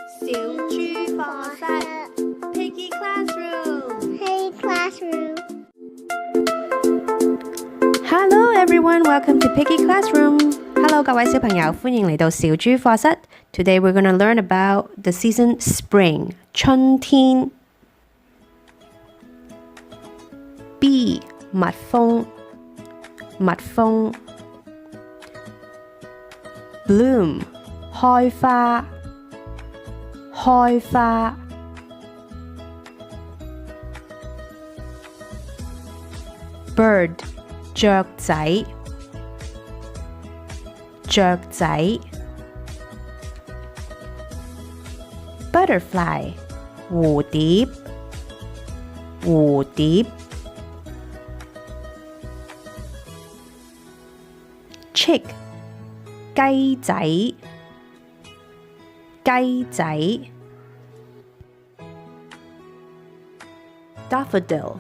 小豬課室 Piggy Classroom Hey Classroom Hello everyone, welcome to Piggy Classroom. Hello 各位小朋友，歡迎嚟到小豬課室。Today we're going to learn about the season spring, 春天。Bee 蜜蜂，蜜蜂。Bloom 開花，開花。Bird 雀仔，雀仔。Butterfly 蝴蝶，蝴蝶。Chick 雞仔，雞仔。Daffodil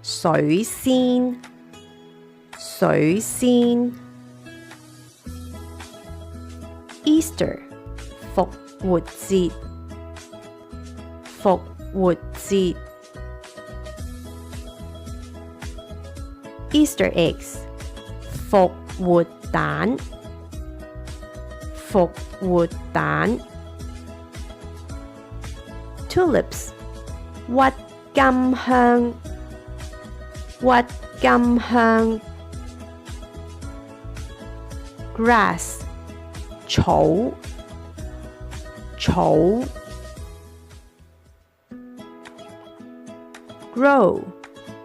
水仙，水仙。Easter 復活節，復活節。Easter eggs 復活蛋，復活蛋。Tulips 鬱金香，鬱金香。Grass 草，草。Grow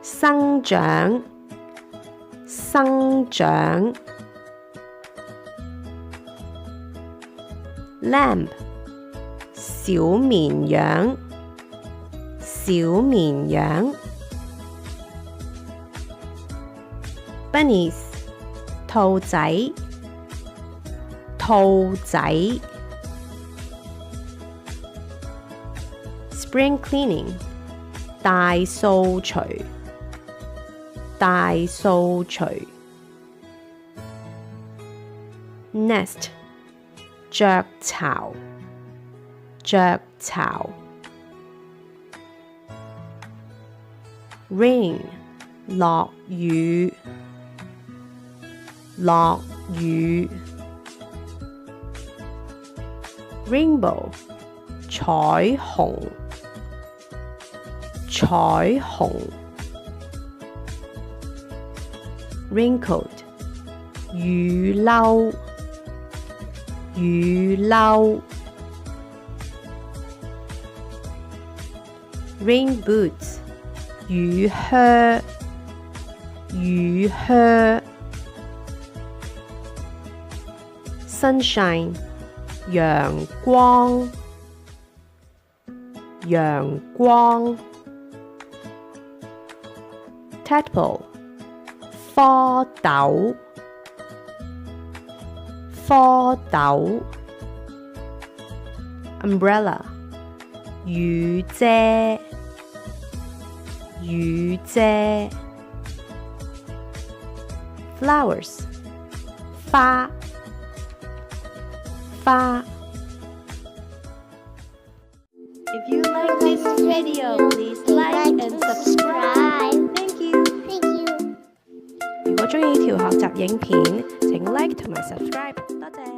生長，生長。Lamb 小綿羊，小綿羊。Bunnies 兔仔，兔仔。Spring cleaning 大掃除，大掃除。Nest 雀巢，雀巢。Rain 落雨，落雨。Rainbow 彩虹，彩虹。Raincoat 雨褸，雨褸。Rain boots 雨靴，雨靴。Sunshine 陽光，陽光。Tadpole 蝌蚪，蝌蚪。Umbrella 雨遮，雨遮。Flowers 花，花。If you like this video, please like and subscribe. Thank you. Thank you 如果鍾意呢條學習影片，請 like 同埋 subscribe。多謝。